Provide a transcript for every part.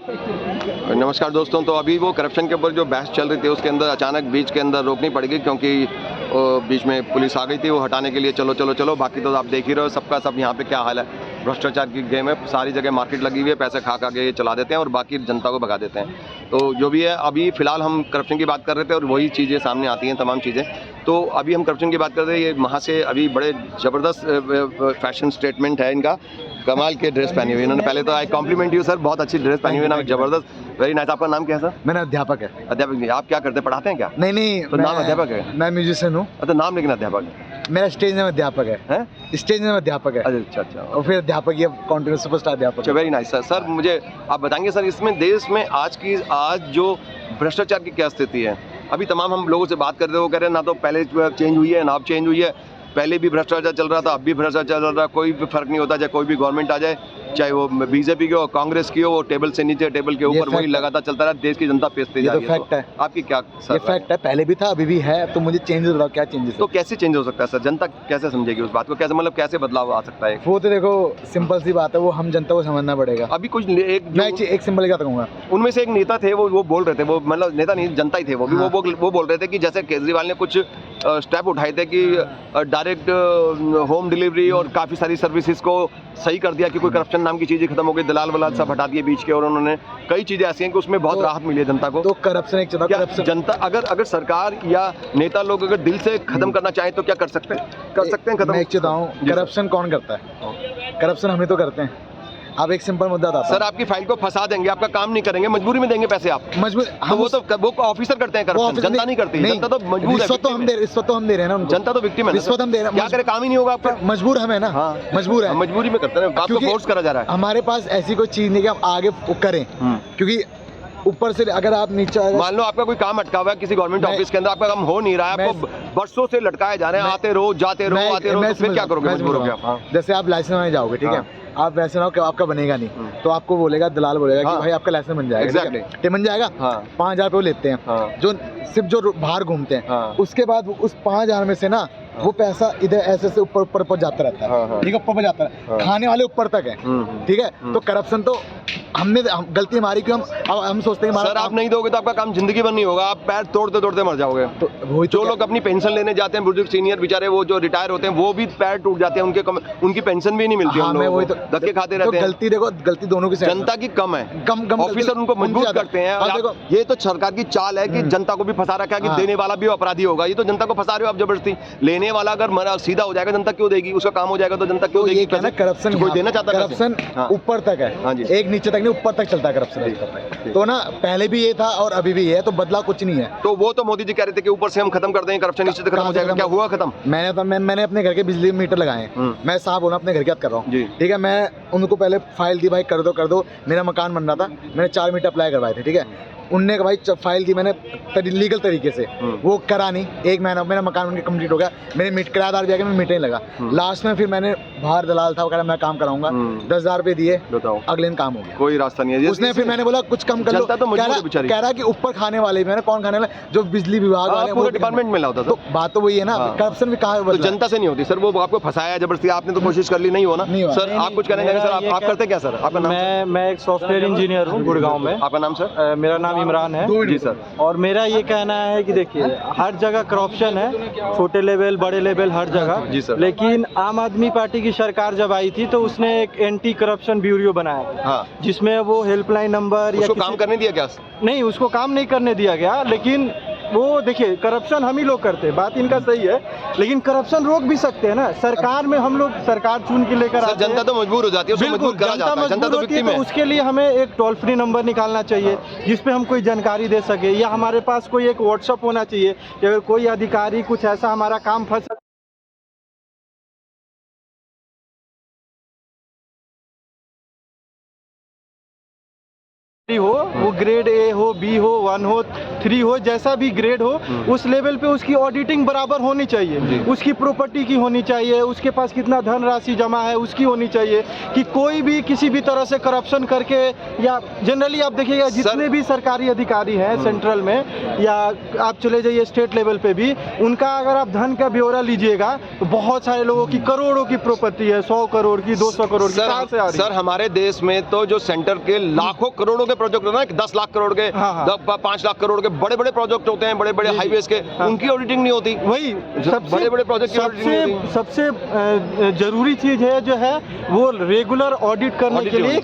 नमस्कार दोस्तों। तो अभी वो करप्शन के ऊपर जो बहस चल रही थी उसके अंदर अचानक बीच के अंदर रोकनी पड़ गई क्योंकि बीच में पुलिस आ गई थी वो हटाने के लिए। चलो चलो चलो, बाकी तो आप देख ही रहे हो सबका सब यहाँ पे क्या हाल है। भ्रष्टाचार की गेम है, सारी जगह मार्केट लगी हुई है, पैसे खा के ये चला देते हैं और बाकी जनता को भगा देते हैं। तो जो भी है, अभी फिलहाल हम करप्शन की बात कर रहे थे और वही चीज़ें सामने आती हैं, तमाम चीज़ें। तो अभी हम करप्शन की बात कर रहे हैं, ये वहाँ से अभी बड़े ज़बरदस्त फैशन स्टेटमेंट है इनका। कमाल के ड्रेस पहनी हुई इन्होंने। पहले तो आई कॉम्प्लीमेंट यू सर, बहुत अच्छी ड्रेस पहनी हुई है ना, जबरदस्त, वेरी नाइस। आपका नाम क्या है सर? मेरा अध्यापक है। अध्यापक जी, आप क्या करते हैं, पढ़ाते हैं क्या? नहीं, तो नाम अध्यापक है? मैं म्यूजिशियन हूँ। अच्छा, नाम लेकिन अध्यापक है। मेरा स्टेज नेम अध्यापक है। स्टेज नेम अध्यापक है। अच्छा। और फिर अध्यापक ये कॉन्टिन्यूस सुपरस्टार अध्यापक। अच्छा, वेरी नाइस सर। सर मुझे आप बताएंगे सर, इसमें देश में आज जो भ्रष्टाचार की क्या स्थिति है? अभी तमाम हम लोगों से बात कर रहे हो, कह रहे हैं ना तो पहले चेंज हुई है ना अब चेंज हुई है। पहले भी भ्रष्टाचार चल रहा था, अब भी भ्रष्टाचार चल रहा है, कोई भी फर्क नहीं होता। चाहे कोई भी गवर्नमेंट आ जाए, चाहे वो बीजेपी की हो, कांग्रेस की हो, वो टेबल से नीचे टेबल के ऊपर वही लगातार चलता रहा। देश की जनता पेशते जा रही है। ये तो फैक्ट है। आपकी क्या सर? ये फैक्ट है, पहले भी था अभी भी है। तो मुझे चेंजेस बताओ, क्या चेंजेस? तो कैसे चेंज हो सकता है सर? जनता कैसे समझेगी उस बात को? कैसे, मतलब कैसे बदलाव आ सकता है? वो तो देखो सिंपल सी बात है, वो हम जनता को समझना पड़ेगा। अभी कुछ एक सिंपल क्या कहूँगा, उनमें से एक नेता थे, वो बोल रहे थे, वो मतलब नेता नहीं जनता ही थे वो भी। हाँ। वो बोल रहे थे कि जैसे केजरीवाल ने कुछ स्टेप उठाए थे कि डायरेक्ट होम डिलीवरी और काफ़ी सारी सर्विसेज को सही कर दिया कि कोई करप्शन नाम की चीज़ें खत्म हो गई, दलाल वलाल सब हटा दिए बीच के, और उन्होंने कई चीज़ें ऐसी हैं कि उसमें बहुत राहत मिली है जनता को। तो करप्शन जनता अगर सरकार या नेता लोग अगर दिल से खत्म करना चाहें तो क्या कर सकते हैं खत्म? मैं एक चीज़ बताऊँ, करप्शन कौन करता है? करप्शन हम ही तो करते हैं। अब एक सिंपल मुद्दा था सर, आपकी फाइल को फंसा देंगे, आपका काम नहीं करेंगे, मजबूरी में देंगे पैसे आप। वो ऑफिसर करते हैं करप्शन, जनता नहीं करती। जनता तो मजबूर है। रिश्वत तो हम दे रहे हैं ना, जनता तो विक्टिम है। रिश्वत हम दे रहे हैं, क्या करे, काम ही नहीं होगा आपका। मजबूर हमें ना। हाँ, मजबूर है, मजबूरी में करते हैं, आपको फोर्स करा जा रहा है। हमारे पास ऐसी कोई चीज नहीं कि हम आगे करें, क्योंकि ऊपर से अगर आप नीचे, मान लो आपका कोई काम अटका हुआ है किसी गवर्नमेंट ऑफिस के अंदर, आपका काम हो नहीं रहा है, आपको वर्षों से लटकाए जा रहे हैं, आते रहो जाते रहो आते रहो, तो फिर क्या करोगे? मजबूर हो गया। जैसे आप लाइसेंस बनाने जाओगे, ठीक है, आप वैसे ना हो कि आपका बनेगा नहीं, तो आपको बोलेगा, दलाल बोलेगा कि भाई आपका लाइसेंस बन जाएगा, बन जाएगा। 5,000 रुपये लेते हैं, जो सिर्फ जो बाहर घूमते हैं। उसके बाद उस 5,000 में से ना वो पैसा इधर ऐसे ऊपर जाता रहता है, ठीक है, ऊपर जाता है, खाने वाले ऊपर तक है, ठीक है। तो करप्शन तो हमने गलती हमारी, क्यों हम सोचते हैं सर आप नहीं दोगे तो आपका काम जिंदगी भर नहीं होगा, आप पैर तोड़ते तोड़ते मर जाओगे। तो जो लोग अपनी पेंशन लेने जाते हैं, बुजुर्ग सीनियर बेचारे, वो जो रिटायर होते हैं, वो भी पैर टूट जाते हैं, उनकी पेंशन भी नहीं मिलती है, धक्के खाते रहते हैं। गलती देखो, गलती दोनों की, जनता की कम है, ऑफिसर उनको मजबूर करते हैं। ये तो सरकार की चाल है कि जनता को भी फंसा रखा है कि देने वाला भी अपराधी होगा। ये तो जनता को फंसा रहे हो आप जबरदस्ती। लेने वाला अगर सीधा हो जाएगा, जनता क्यों देगी? उसका काम हो जाएगा तो जनता क्यों देगी? करप्शन कोई देना चाहता है? करप्शन ऊपर तक है, एक नीचे तक नहीं, ऊपर तक चलता है करप्शन। तो ना पहले भी ये था और अभी भी ये है, तो बदलाव कुछ नहीं है। तो वो तो मोदी जी कह रहे थे कि ऊपर से हम खत्म कर देंगे करप्शन, नीचे से खत्म हो जाएगा। क्या हुआ खत्म? मैंने अपने घर के बिजली मीटर लगाए। मैं साफ बोला, अपने घर की बात कर रहा हूँ, ठीक है। मैं उनको पहले फाइल दी, भाई कर दो। मेरा मकान बन रहा था, मैंने 4 मीटर अप्लाई करवाए थे, ठीक है। उनने भाई फाइल दी मैंने लीगल तरीके से, वो करा नहीं। 1 महीना मेरा मकान बनके कंप्लीट हो गया, मेरे किराएदार भी आ गए, मैं मीटर नहीं लगा। लास्ट में फिर मैंने बाहर दलाल था, वो कह रहा मैं काम कराऊंगा, 10,000 रुपये दिए, अगले दिन काम हो गया। कोई रास्ता नहीं है उसने। फिर मैंने बोला कुछ कम कर लो, कह रहा कि ऊपर खाने वाले, मैंने कौन खाने वाले? जो बिजली विभाग वाले, वो डिपार्टमेंट में होता। तो बात तो वही है ना, करप्शन भी कहाँ, जनता से नहीं होती सर, वो आपको फंसाया जबरदस्ती, आपने तो कोशिश कर ली, नहीं हो ना सर। आप कुछ कहने सर, आप करते क्या सर? आपका नाम? मैं एक सॉफ्टवेयर इंजीनियर हूँ गुड़गांव में। आपका नाम सर? मेरा नाम इमरान है जी सर। और मेरा ये कहना है कि देखिए, हर जगह करप्शन है, छोटे लेवल बड़े लेवल हर जगह। जी सर। लेकिन आम आदमी पार्टी की सरकार जब आई थी तो उसने एक एंटी करप्शन ब्यूरो बनाया, जिसमें वो हेल्पलाइन नंबर या काम करने दिया क्या? नहीं, उसको काम नहीं करने दिया गया। लेकिन वो देखिए, करप्शन हम ही लोग करते हैं, बात इनका सही है, लेकिन करप्शन रोक भी सकते हैं ना। सरकार में हम लोग सरकार चुन के लेकर आते हैं, जनता तो मजबूर हो जाती है, बिल्कुल जनता तो विक्टिम है। उसके लिए हमें एक टोल फ्री नंबर निकालना चाहिए जिसपे हम कोई जानकारी दे सके, या हमारे पास कोई एक व्हाट्सएप होना चाहिए कि अगर कोई अधिकारी कुछ ऐसा हमारा काम फंसा हो वो ग्रेड ए हो, बी हो, 1 हो, 3 हो, जैसा भी ग्रेड हो, उस लेवल पे उसकी ऑडिटिंग बराबर होनी चाहिए, उसकी प्रॉपर्टी की होनी चाहिए, उसके पास कितना धनराशि जमा है उसकी होनी चाहिए, कि कोई भी किसी भी तरह से करप्शन करके, या जनरली आप देखिएगा जितने भी सरकारी अधिकारी हैं सेंट्रल में, या आप चले जाइए स्टेट लेवल पे भी, उनका अगर आप धन का ब्यौरा लीजिएगा तो बहुत सारे लोगों की करोड़ों की प्रॉपर्टी है, 100 करोड़ की, 200 करोड़ की, कहाँ से आ रही है? सर हमारे देश में तो जो सेंटर के लाखों करोड़ों के प्रोजेक्ट होते हैं ना, 10 लाख करोड़ के, 5 लाख करोड़ के बड़े बड़े प्रोजेक्ट होते हैं, बड़े बड़े हाईवेज के, उनकी ऑडिटिंग नहीं होती। वही बड़े बड़े प्रोजेक्ट सबसे जरूरी चीज है जो है वो रेगुलर ऑडिट करने के लिए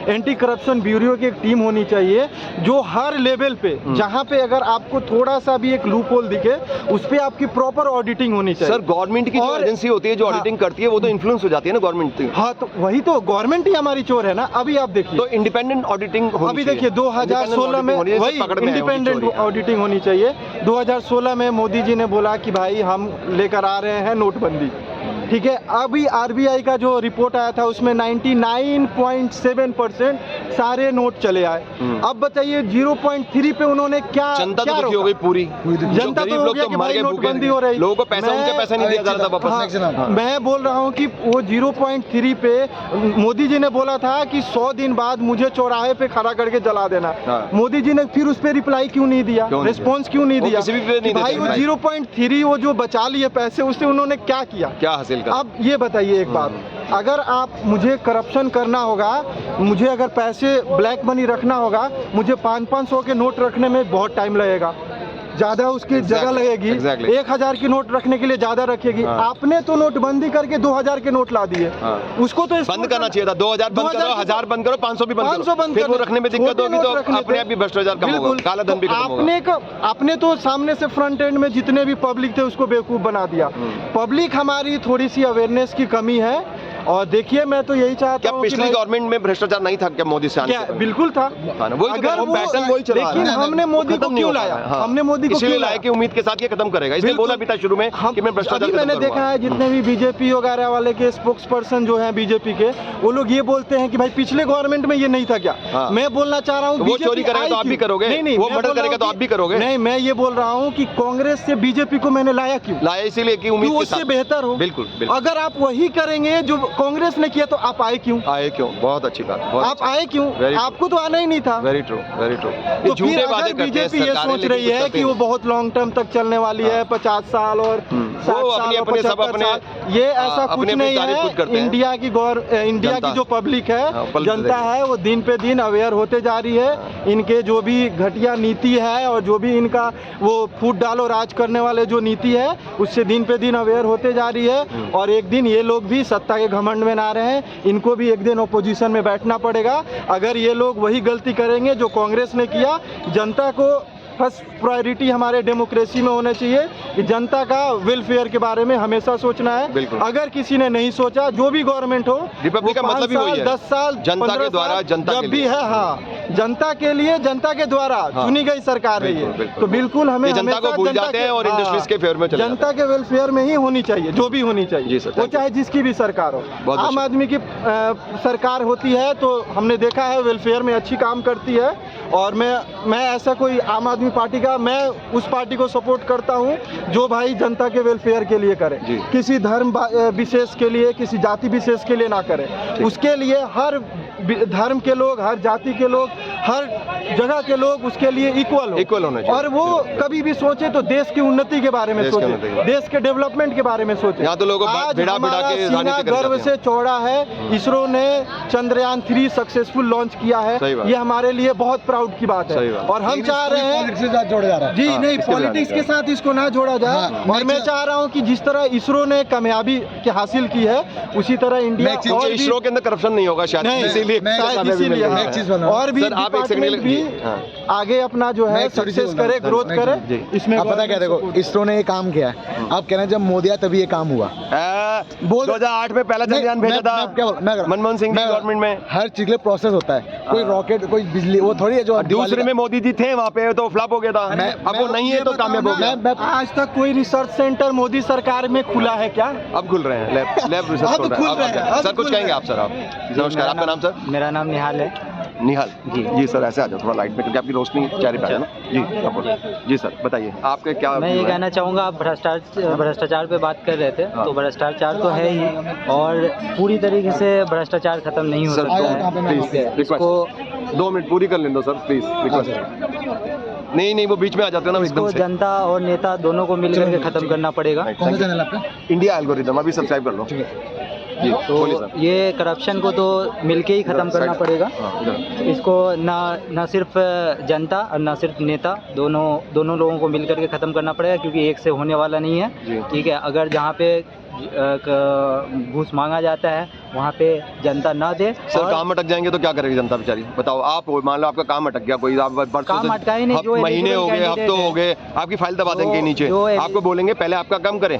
एंटी करप्शन ब्यूरो की एक टीम होनी चाहिए, जो हर लेवल पे, जहाँ पे अगर आपको थोड़ा सा भी एक लूप होल दिखे, उस पे आपकी प्रॉपर ऑडिटिंग होनी चाहिए। सर गवर्नमेंट की जो एजेंसी होती है जो ऑडिटिंग करती है, वो तो इन्फ्लुएंस हो जाती है ना गवर्नमेंट की। हाँ, तो वही तो गवर्नमेंट ही हमारी चोर है ना। अभी आप देखिए, तो इंडिपेंडेंट ऑडिटिंग अभी देखिए 2016 में वही इंडिपेंडेंट ऑडिटिंग होनी चाहिए। 2016 में मोदी जी ने बोला कि भाई हम लेकर आ रहे हैं नोटबंदी, ठीक है। अभी आरबीआई का जो रिपोर्ट आया था उसमें 99.7% सारे नोट चले आए। अब बताइए 0.3 पे उन्होंने क्या, जनता तो दुखी हो गई पूरी, जनता तो हो गया कि भाई नोटबंदी हो रही, लोगों को पैसा, उनके पैसा नहीं दिया जा रहा था वापस। मैं बोल रहा हूँ कि वो 0.3 पे मोदी जी ने बोला था कि 100 दिन बाद मुझे चौराहे पे खड़ा करके जला देना। मोदी जी ने फिर उस पर रिप्लाई क्यों नहीं दिया, रिस्पॉन्स क्यों नहीं दिया? भाई वो 0.3 वो जो बचा लिए पैसे, उससे उन्होंने क्या किया, क्या हासिल कर? अब ये बताइए एक बात, अगर आप मुझे करप्शन करना होगा, मुझे अगर पैसे ब्लैक मनी रखना होगा, मुझे 500 के नोट रखने में बहुत टाइम लगेगा, ज्यादा उसकी जगह लगेगी। 1000 की नोट रखने के लिए ज्यादा रखेगी। आपने तो नोटबंदी करके 2000 के नोट ला दिए, उसको तो बंद करना चाहिए था। 2000 बंद करो, 1000 बंद करो, 500 भी बंद करो, फिर वो रखने में दिक्कत होगी तो अपने आप भी भ्रष्टाचार कम होगा, काला धन भी खत्म होगा। आपने तो सामने से फ्रंट एंड में जितने भी पब्लिक थे उसको बेवकूफ बना दिया। पब्लिक हमारी थोड़ी सी अवेयरनेस की कमी है। और देखिए मैं तो यही चाहता हूँ, पिछली गवर्नमेंट में भ्रष्टाचार नहीं था क्या मोदी से आने से? बिल्कुल था, अगर वो पैटर्न वही चला, लेकिन हमने मोदी को क्यों लाया? हमने मोदी को इसलिए लाया कि उम्मीद के साथ ये खत्म करेगा, इसलिए बोला भी था शुरू में कि मैं भ्रष्टाचार खत्म मैंने देखा है जितने भी बीजेपी वगैरह वाले के स्पोक्स पर्सन जो है बीजेपी के, वो लोग ये बोलते हैं कि भाई पिछले गवर्नमेंट में ये नहीं था क्या? मैं बोलना चाह रहा हूँ वो चोरी करेगा तो आप भी करोगे, नहीं वो मर्डर करेगा तो आप भी करोगे। नहीं, मैं ये बोल रहा हूँ कि कांग्रेस से बीजेपी को मैंने लाया क्यों? लाया इसीलिए कि उम्मीद के साथ उससे बेहतर हो। बिल्कुल। अगर आप वही करेंगे जो कांग्रेस ने किया तो आप आए क्यों? बहुत अच्छी बात, आप आए क्यों? आपको तो आना ही नहीं था। Very true. तो झूठे वादे बीजेपी ये सोच रही है कि वो बहुत लॉन्ग टर्म तक चलने वाली है, 50 साल और 60 साल और 75 साल, ये ऐसा कुछ नहीं है। इंडिया की जो पब्लिक है, जनता है, वो दिन पे दिन अवेयर होते जा रही है। इनके जो भी घटिया नीति है और जो भी इनका वो फूट डालो राज करने वाले जो नीति है, उससे दिन पे दिन अवेयर होते जा रही है। और एक दिन ये लोग भी सत्ता के घमंड में ना रहे, इनको भी एक दिन ओपोजिशन में बैठना पड़ेगा। अगर ये लोग वही गलती करेंगे जो कांग्रेस ने किया, जनता को फर्स्ट प्रायोरिटी हमारे डेमोक्रेसी में होना चाहिए कि जनता का वेलफेयर के बारे में हमेशा सोचना है। अगर किसी ने नहीं सोचा, जो भी गवर्नमेंट हो, रिपब्लिक का मतलब ही वही है, 10 साल, जनता के द्वारा, जनता जब भी है, हाँ, जनता के लिए, जनता के द्वारा चुनी गई सरकार है ये, तो बिल्कुल हमें जनता को भूल जाते हैं और इंडस्ट्रीज के फेवर में चले जाते हैं। जनता के वेलफेयर में ही होनी चाहिए, जो भी होनी चाहिए, वो चाहे जिसकी भी सरकार हो। आम आदमी की सरकार होती है तो हमने देखा है वेलफेयर में अच्छी काम करती है। और मैं ऐसा कोई आम आदमी पार्टी का, मैं उस पार्टी को सपोर्ट करता हूं जो भाई जनता के वेलफेयर के लिए करे, किसी धर्म विशेष के लिए, किसी जाति विशेष के लिए ना करे। उसके लिए हर धर्म के लोग, हर जाति के लोग, हर जगह के लोग उसके लिए इक्वल होने चाहिए। और वो कभी भी सोचे तो देश की उन्नति के बारे में सोचे, देश के डेवलपमेंट के बारे में सोचे। यहाँ तो लोग आज हमारा सीना गर्व से चौड़ा है। इसरो ने चंद्रयान 3 सक्सेसफुल लॉन्च किया है, ये हमारे लिए बहुत प्राउड की बात है। और हम चाह रहे हैं जी नहीं, पॉलिटिक्स के साथ इसको ना जोड़ा जाए। और मैं चाह रहा हूँ कि जिस तरह इसरो ने कामयाबी हासिल की है, उसी तरह इंडिया, इसरो के अंदर करप्शन नहीं होगा शायद, इसीलिए और भी आगे अपना जो है सक्सेस करे, ग्रोथ करे। इसमें आप पता क्या, देखो इसरो ने ये काम किया है, आप कह रहे हैं जब मोदी आया तभी ये काम हुआ। 2008 में पहला चंद्रयान भेजा था मनमोहन सिंह की गवर्नमेंट में। हर चीज के प्रोसेस होता है, कोई रॉकेट, कोई बिजली, वो थोड़ी है जो दूसरे में मोदी जी थे वहाँ पे तो फ्लॉप हो गया था। अब वो नहीं है तो कामयाब हो गया। आज तक कोई रिसर्च सेंटर मोदी सरकार में खुला है क्या? अब खुल रहे हैं, लैब रिसर्च हो रहा है। सर कुछ कहेंगे आप? सर आप, नमस्कार, आपका नाम? सर मेरा नाम निहाल है। निहाल जी सर, ऐसे आ जाओ थोड़ा लाइट में, क्योंकि आपकी रोशनी चेहरे पे है ना जी। अब बोलो जी सर, बताइए आपके क्या। मैं ये कहना चाहूँगा, आप भ्रष्टाचार पे बात कर रहे थे, तो भ्रष्टाचार तो है ही, और पूरी तरीके से भ्रष्टाचार खत्म नहीं हो सकता है। इसको 2 मिनट पूरी कर लें दो सर प्लीज, रिक्वेस्ट। नहीं वो बीच में आ जाते हैं ना एकदम से। जनता और नेता दोनों को मिलकर के खत्म करना पड़ेगा। कौन सा चैनल आपका? इंडिया एल्गोरिदम, अभी सब्सक्राइब कर लो जी। तो ये करप्शन को तो मिलके ही खत्म करना पड़ेगा। इसको ना सिर्फ जनता और ना सिर्फ नेता, दोनों लोगों को मिलकर के खत्म करना पड़ेगा, क्योंकि एक से होने वाला नहीं है। ठीक है, अगर जहाँ पे घूस मांगा जाता है वहाँ पे जनता ना दे। सर काम अटक जाएंगे तो क्या करेगी जनता बेचारी, बताओ आप। मान लो आपका काम अटक गया, कोई काम अटका ही नहीं, जो महीने हो गए, हफ्तों हो गए, आपकी फाइल दबा देंगे नीचे, आपको बोलेंगे पहले आपका काम करें।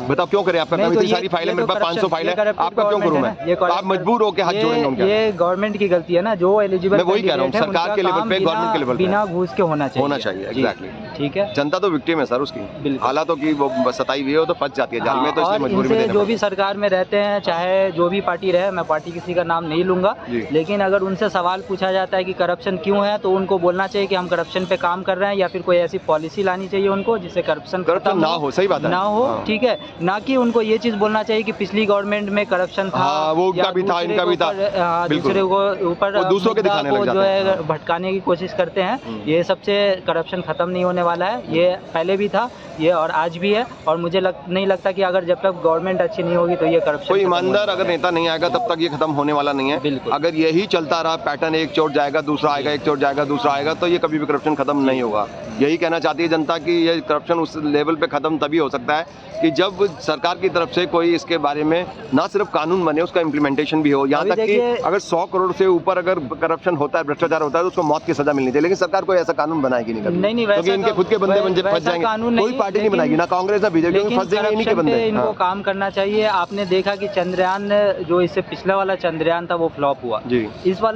बताओ क्यों करें आपका काम? इतनी सारी फाइलें मेरे पास 500 फाइल है, आपका क्यों करूँ मैं? आप मजबूर होकर हाथ जोड़ेंगे उनके। ये गवर्नमेंट की गलती है ना, जो एलिजिबल। मैं वही कह रहा हूँ, सरकार के लेवल पे, गवर्नमेंट के लेवल पे बिना घूस के होना चाहिए। एग्जैक्टली, ठीक है। जनता तो विक्टिम है सर उसकी, हालातों की वो सताई हुई है, तो फंस जाती है जाल में, तो इसलिए मजबूरी में जो भी सरकार में रहते हैं, चाहे जो भी पार्टी रहे, मैं पार्टी किसी का नाम नहीं लूंगा, लेकिन अगर उनसे सवाल पूछा जाता है कि करप्शन क्यों है, तो उनको बोलना चाहिए कि हम करप्शन पे काम कर रहे हैं, या फिर कोई ऐसी पॉलिसी लानी चाहिए उनको जिससे करप्शन ना हो। सही बात है, ना हो। ठीक है, ना कि उनको ये चीज बोलना चाहिए कि पिछली गवर्नमेंट में करप्शन था, वो उनका भी था, इनका भी था, दूसरे को ऊपर दूसरों के दिखाने लग जाते हैं, जो है भटकाने की कोशिश करते हैं। ये सबसे करप्शन खत्म नहीं होने वाला है, ये पहले भी था, ये और आज भी है, और मुझे नहीं लगता कि अगर जब तक गवर्नमेंट अच्छी नहीं होगी तो ये करप्शन। कोई ईमानदार अगर नेता नहीं आएगा तब तक ये खत्म होने वाला नहीं है। अगर यही चलता रहा पैटर्न, एक चोट जाएगा दूसरा आएगा, एक चोट जाएगा दूसरा आएगा, तो ये कभी भी करप्शन खत्म नहीं होगा। यही कहना चाहती है जनता कि ये करप्शन उस लेवल पे खत्म तभी हो सकता है कि जब सरकार की तरफ से कोई इसके बारे में ना सिर्फ कानून बने, उसका इम्प्लीमेंटेशन भी हो। यहाँ तक कि अगर 100 करोड़ से ऊपर अगर करप्शन होता है, भ्रष्टाचार होता है, तो उसको मौत की सजा मिलनी चाहिए। लेकिन सरकार कोई ऐसा कानून बनाएगी नहीं, क्योंकि इनके खुद के बंदे फंस जाएंगे। कोई पार्टी नहीं बनाएगी, ना कांग्रेस ना बीजेपी, फंस जाएंगे इन्हीं के बंदे। इनको काम करना चाहिए। आपने देखा कि चंद्रयान, जो इससे पिछला वाला चंद्रयान था, वो फ्लॉप हुआ जी।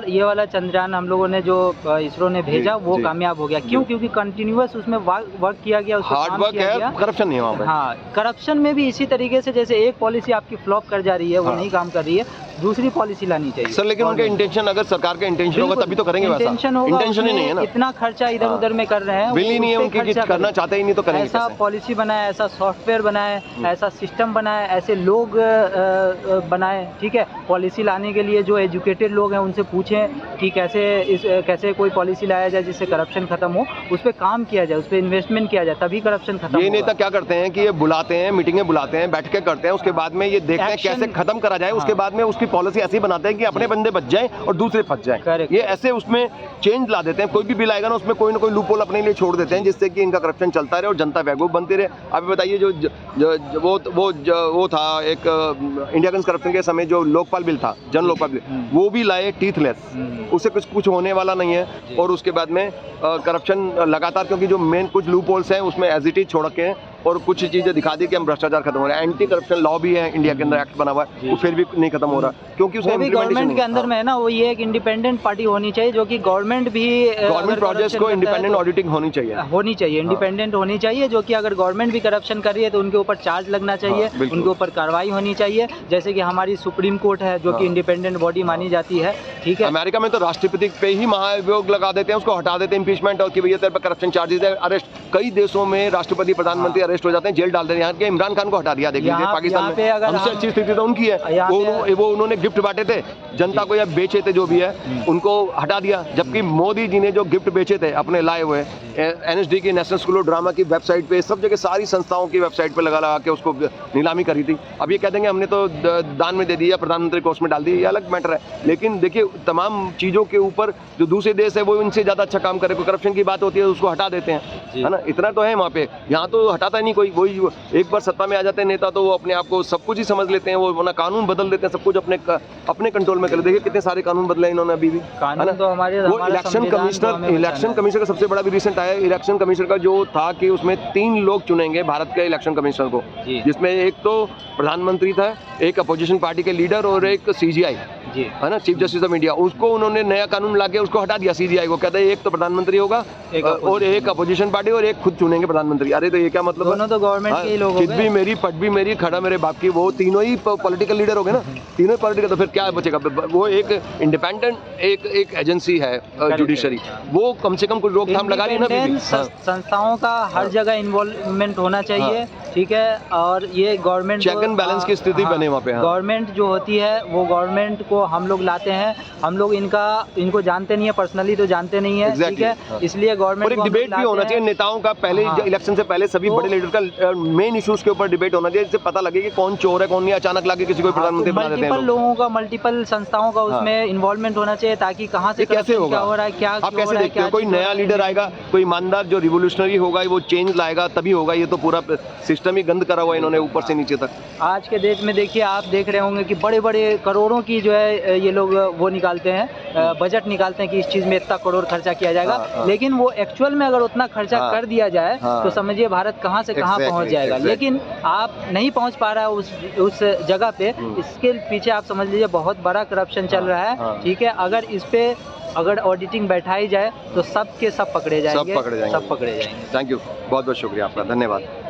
ये वाला चंद्रयान हम लोगों ने जो इसरो ने भेजा, वो कामयाब हो गया। क्यों? क्योंकि कंटिन्यूअस उसमें वर्क किया गया, हार्ड वर्क है, करप्शन नहीं है। हाँ, करप्शन में भी इसी तरीके से, जैसे एक पॉलिसी आपकी फ्लॉप कर जा रही है, वो नहीं काम कर रही है, दूसरी पॉलिसी लानी चाहिए सर। लेकिन उनके इंटेंशन, अगर सरकार का इंटेंशन होगा तभी तो करेंगे। इंटेंशन ही नहीं है ना, इतना खर्चा इधर उधर में कर रहे हैं, बिल ही नहीं है उनकी, करना चाहते ही नहीं तो करेंगे। ऐसा पॉलिसी बनाए, ऐसा सॉफ्टवेयर बनाए, ऐसा सिस्टम बनाए, ऐसे लोग बनाए। ठीक है, पॉलिसी लाने के लिए जो एजुकेटेड लोग हैं उनसे पूछें कि कैसे कोई पॉलिसी लाया जाए जिससे करप्शन खत्म हो, उस पर काम किया जाए, उस पर इन्वेस्टमेंट किया जाए, तभी करप्शन खत्म। ये नेता क्या करते हैं कि ये बुलाते हैं, मीटिंगें बुलाते हैं, बैठ के करते हैं, उसके बाद में ये देखते हैं कैसे खत्म करा जाए, उसके बाद में उसकी पॉलिसी ऐसी बनाते हैं कि अपने बंदे बच जाएं और दूसरे फंस जाएं। ये ऐसे उसमें चेंज ला देते हैं। कोई भी बिल आएगा ना, उसमें कोई ना कोई लूपहोल अपने लिए छोड़ देते हैं, जिससे कि इनका करप्शन चलता रहे और जनता बेवकूफ बनती रहे। अभी बताइए, वो था एक इंडिया अगेंस्ट करप्शन के समय जो लोकपाल बिल था, जन लोकपाल बिल, वो भी लाए टीथलेस, उससे कुछ होने वाला नहीं है। और उसके बाद में करप्शन लगातार, क्योंकि जो मेन कुछ लूपहोल्स हैं उसमें एज इट इज छोड़ के, और कुछ चीजें दिखा दी कि हम भ्रष्टाचार खत्म हो रहा है। एंटी करप्शन लॉ भी है इंडिया के अंदर, एक्ट बना हुआ है, वो फिर भी नहीं खत्म हो रहा, क्योंकि उसका गवर्नमेंट के अंदर में है ना। वो ये एक इंडिपेंडेंट पार्टी होनी चाहिए, जो कि गवर्नमेंट प्रोजेक्ट को इंडिपेंडेंट ऑडिटिंग होनी चाहिए, इंडिपेंडेंट होनी चाहिए, जो कि अगर गवर्नमेंट भी करप्शन कर रही है तो उनके ऊपर चार्ज लगना चाहिए, उनके ऊपर कार्रवाई होनी चाहिए। जैसे कि हमारी सुप्रीम कोर्ट है, जो कि इंडिपेंडेंट बॉडी मानी जाती है। ठीक है, अमेरिका में तो राष्ट्रपति पे ही महाभियोग लगा देते हैं, उसको हटा देते हैं, इम्पीचमेंट, और कि भैया तेरे पर करप्शन चार्जेस है, अरेस्ट। कई देशों में राष्ट्रपति, प्रधानमंत्री अरेस्ट हो जाते हैं, जेल डाल देते हैं। यहाँ के इमरान खान को हटा दिया, देख लीजिए पाकिस्तान में। हमसे अच्छी स्थिति तो उनकी है, वो उन्होंने गिफ्ट बांटे थे जनता को या बेचे थे, जो भी है उनको हटा दिया। जबकि मोदी जी ने जो गिफ्ट बेचे थे अपने लाए हुए, NSD की, नेशनल स्कूल ऑफ ड्रामा की वेबसाइट पे, सब जगह सारी संस्थाओं की वेबसाइट पे लगा के उसको नीलामी करी थी। अब ये कह देंगे हमने तो दान में दे दिया, प्रधानमंत्री कोष में डाल दी, ये अलग मैटर है। लेकिन देखिए, तमाम चीज़ों के ऊपर जो दूसरे देश है वो इनसे ज़्यादा अच्छा काम करे। कोई करप्शन की बात होती है उसको हटा देते हैं, है ना। इतना तो है वहाँ पे, यहाँ तो हटाता नहीं कोई। वही एक बार सत्ता में आ जाते हैं नेता, तो वो अपने आप को सब कुछ ही समझ लेते हैं, वो अपना कानून बदल देते हैं, सब कुछ अपने कंट्रोल में कर। देखिए कितने सारे कानून बदले इन्होंने अभी भी, है ना। वो इलेक्शन कमिश्नर का सबसे बड़ा भी रिसेंट आया। इलेक्शन कमिश्नर का जो था कि उसमें 3 लोग चुनेंगे भारत के इलेक्शन कमिश्नर को, जिसमें एक तो प्रधानमंत्री था, एक अपोजिशन पार्टी के लीडर और एक CGI, जी। है ना, चीफ जस्टिस ऑफ इंडिया, उसको उन्होंने नया कानून लाके उसको हटा दिया CGI को, कहते हैं एक तो प्रधानमंत्री होगा और एक अपोजिशन पार्टी और एक खुद चुनेंगे प्रधानमंत्री। अरे तो ये क्या मतलब, दोनों तो गवर्नमेंट के ही लोग हो चित गए। भी मेरी पट भी मेरी खड़ा मेरे बाप की, वो तीनों ही पॉलिटिकल लीडर हो गए ना, तीनों पॉलिटिकल, तो फिर क्या बचेगा? वो एक इंडिपेंडेंट एक एजेंसी है जुडिशरी, वो कम से कम कुछ रोकथाम लगा रही है ना अभी भी। संस्थाओं का हर जगह इन्वॉल्वमेंट होना चाहिए, ठीक है। और ये गवर्नमेंट चेक एंड बैलेंस की स्थिति बने वहाँ पे। गवर्नमेंट जो होती है वो गवर्नमेंट को हम लोग लाते हैं, हम लोग इनको जानते नहीं है पर्सनली, तो जानते नहीं है, ठीक है। इसलिए गवर्नमेंट को डिबेट भी होना चाहिए नेताओं का, पहले इलेक्शन से पहले सभी बड़े लीडर का मेन इश्यूज के ऊपर डिबेट होना चाहिए, जिससे पता लगे कि कौन चोर है कौन नहीं, अचानक लाके किसी को प्रधानमंत्री बना देते हैं। मल्टीपल लोगों का, मल्टीपल संस्थाओं का उसमें इन्वॉल्वमेंट होना चाहिए, ताकि कहाँ से कैसे होगा, क्या हो रहा है, क्या आप कैसे देखते हो? कोई नया लीडर आएगा, कोई ईमानदार जो रिवोल्यूशनरी होगा, वो चेंज लाएगा तभी होगा। ये तो पूरा सिस्टम ही गंद करा हुआ है इन्होंने ऊपर से नीचे तक। आज के डेट में देखिए, आप देख रहे होंगे कि बड़े बड़े करोड़ों की जो है ये लोग वो निकालते हैं, बजट निकालते हैं कि इस चीज़ में इतना करोड़ खर्चा किया जाएगा, लेकिन वो एक्चुअल में अगर उतना खर्चा कर दिया जाए तो समझिए भारत कहाँ से कहाँ पहुँच जाएगा। लेकिन आप नहीं पहुँच पा रहा है उस जगह पे, इसके पीछे आप समझ लीजिए बहुत बड़ा करप्शन चल रहा है, ठीक है। अगर ऑडिटिंग बैठाई जाए तो सब के सब पकड़े जाएंगे, सब पकड़े जाएंगे। थैंक यू, बहुत बहुत शुक्रिया आपका, धन्यवाद।